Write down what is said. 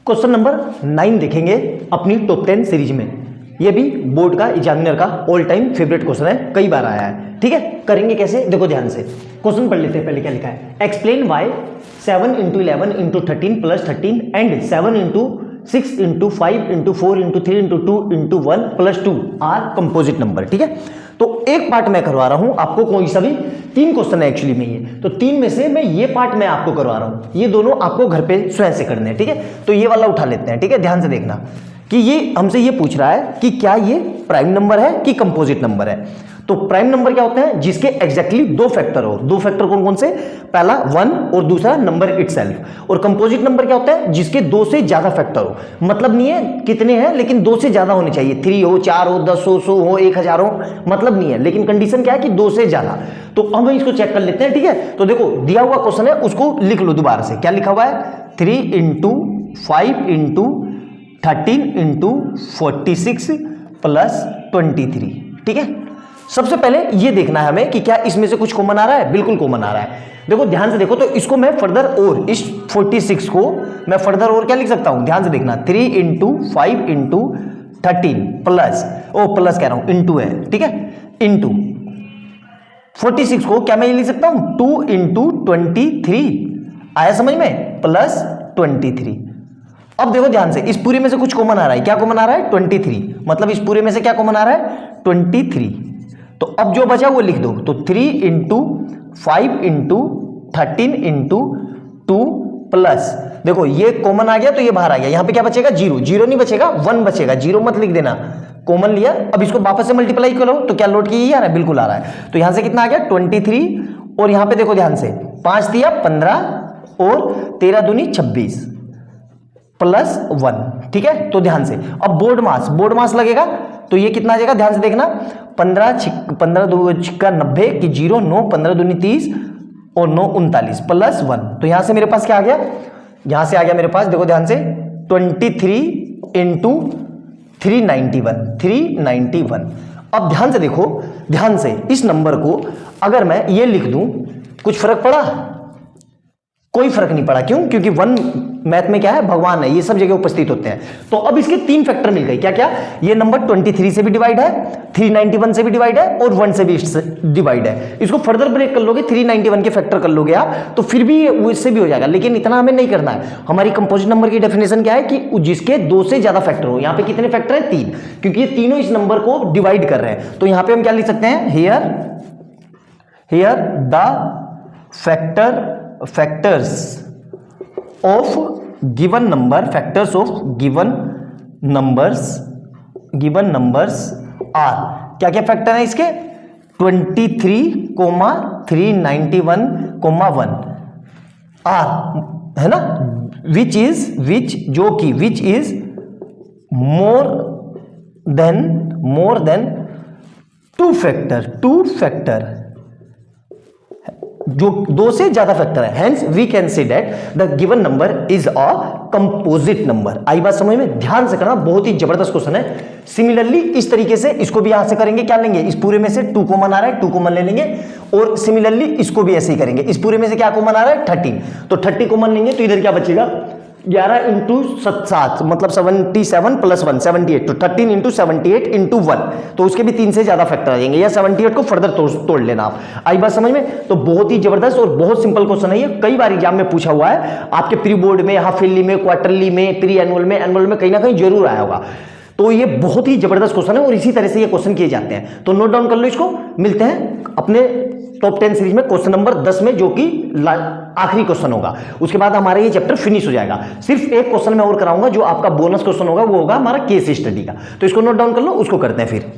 Question number 9 देखेंगे अपनी top 10 series में। ये भी बोर्ड का एग्जामिनर का ऑल टाइम फेवरेट क्वेश्चन है, कई बार आया है। ठीक है, करेंगे कैसे, देखो ध्यान से क्वेश्चन पढ़ लेते हैं। पहले क्या लिखा है, explain why 7 × 11 × 13 + 13 and 7 × 6 × 5 × 4 × 3 × 2 × 1 + 2 are composite number. ठीक है, तो एक पार्ट मैं करवा रहा हूं आपको, कोई सा भी 3 क्वेश्चन है एक्चुअली में ये, तो 3 में से मैं ये पार्ट मैं आपको करवा रहा हूं, ये दोनों आपको घर पे स्वयं से करने हैं। ठीक है, तो ये वाला उठा लेते हैं। ठीक है, ध्यान से देखना कि ये हमसे ये पूछ रहा है कि क्या ये प्राइम नंबर है कि कंपोजिट नंबर है। तो प्राइम नंबर क्या होता है, जिसके एग्जैक्टली 2 फैक्टर हो। 2 फैक्टर कौन कौन से, पहला 1 और दूसरा नंबर इटसेल्फ। और कंपोजिट नंबर क्या होता है, जिसके 2 से ज्यादा फैक्टर हो, मतलब नहीं है कितने हैं लेकिन 2 से ज्यादा होने चाहिए, 3 हो, 4 हो, 10 हो, 100 हो, 1000 हो, मतलब नहीं है, लेकिन कंडीशन क्या है कि 2 से ज्यादा। तो हम इसको चेक कर लेते हैं। ठीक है, तो देखो दिया हुआ क्वेश्चन है, उसको लिख लो दोबारा से। क्या लिखा हुआ है, 3 × 5 × 13 × 46 + 23। ठीक है, सबसे पहले ये देखना है हमें कि क्या इसमें से कुछ कॉमन आ रहा है। बिल्कुल कॉमन आ रहा है। देखो ध्यान से देखो, तो इसको मैं फर्दर और इस 46 को मैं फर्दर और क्या लिख सकता हूं, ध्यान से देखना, 3 × 5 × 13 प्लस, प्लस कह रहा हूं, इंटू है। ठीक है, इंटू 46 को क्या मैं ये लिख सकता हूं, 2 × 23 आया समझ में, प्लस 23। अब देखो ध्यान से, इस पूरे में से कुछ कॉमन आ रहा है। क्या कॉमन आ रहा है, 23, मतलब इस पूरे में से क्या कॉमन आ रहा है, 23। तो अब जो बचा वो लिख दो, तो 3 × 5 × 13 × 2 प्लस, देखो ये कॉमन आ गया तो ये बाहर आ गया, यहां पे क्या बचेगा, 0, 0 नहीं बचेगा, 1 बचेगा, 0 मत लिख देना, कॉमन लिया। अब इसको वापस से मल्टीप्लाई करो तो क्या लौट के ये आ रहा है, बिल्कुल आ रहा है। तो यहां से कितना आ गया, 23, और यहां पे देखो ध्यान से, 5 दिया 15 और 13 दूनी 26 प्लस 1। ठीक है, तो ध्यान से अब बोर्ड मास लगेगा, तो ये कितना आ जाएगा, ध्यान से देखना, 15 2 छिक्का 90 की 0 9 15 दूनी 30 और 9 39 प्लस 1। तो यहां से मेरे पास क्या आ गया, यहां से आ गया मेरे पास, देखो ध्यान से, 23 × 391। अब ध्यान से देखो, ध्यान से इस नंबर को अगर मैं ये लिख दूं, कुछ फर्क पड़ा, कोई फर्क नहीं पड़ा। क्यों, क्योंकि 1 मैथ में क्या है, भगवान है, ये सब जगह उपस्थित होते हैं। तो अब इसके 3 फैक्टर मिल गए, क्या क्या, ये नंबर 23 से भी डिवाइड है, 391 से भी डिवाइड है और 1 से भी डिवाइड है। इसको फर्दर ब्रेक कर लोगे, 391 के फैक्टर कर लोगे आप, तो फिर भी इससे भी हो जाएगा, लेकिन इतना हमें नहीं करना है। हमारी कंपोजिट नंबर की डेफिनेशन क्या है कि जिसके 2 से ज्यादा फैक्टर हो। यहां पे कितने फैक्टर है, 3, क्योंकि ये तीनों इस नंबर को डिवाइड कर रहे हैं। तो यहां पे हम क्या लिख सकते हैं, here the factors of given number, factors of given numbers are, क्या क्या फैक्टर है इसके, 23, 391, 1 आर, है ना, which is more than 2 factor, जो 2 से ज्यादा फैक्टर है। Hence we can say that the given number is a composite number. आई बात समझ में, ध्यान से करना, बहुत ही जबरदस्त क्वेश्चन है। सिमिलरली इस तरीके से इसको भी यहां से करेंगे, क्या लेंगे, इस पूरे में से 2 कॉमन आ रहा है, 2 कॉमन ले लेंगे, और सिमिलरली इसको भी ऐसे ही करेंगे। इस पूरे में से क्या कॉमन आ रहा है, 13, तो 30 कॉमन लेंगे, तो इधर क्या बचेगा, 11 × 7 मतलब 77 प्लस 1 78, तो 13 × 78 × 1, तो उसके भी 3 से ज्यादा फैक्टर आ जाएंगे, या 78 को फर्दर तोड़ लेना आप। आई बात समझ में, तो बहुत ही जबरदस्त और बहुत सिंपल क्वेश्चन है ये, कई बार एग्जाम में पूछा हुआ है, आपके प्री बोर्ड में, हाफ ईयरली में, क्वार्टरली में, प्री एनुअल में, एनुअल में कहीं ना कहीं जरूर आया होगा। तो ये बहुत ही जबरदस्त क्वेश्चन है और इसी तरह से ये क्वेश्चन किए जाते हैं। तो नोट डाउन कर लो इसको। मिलते हैं अपने टॉप 10 सीरीज में क्वेश्चन नंबर 10 में, जो कि आखिरी क्वेश्चन होगा। उसके बाद हमारा ये चैप्टर फिनिश हो जाएगा। सिर्फ एक क्वेश्चन मैं और कराऊंगा, जो आपका बोनस क्वेश्चन होगा, वो होगा हमारा केस स्टडी का। तो इसको नोट डाउन कर लो, उसको करते हैं फिर।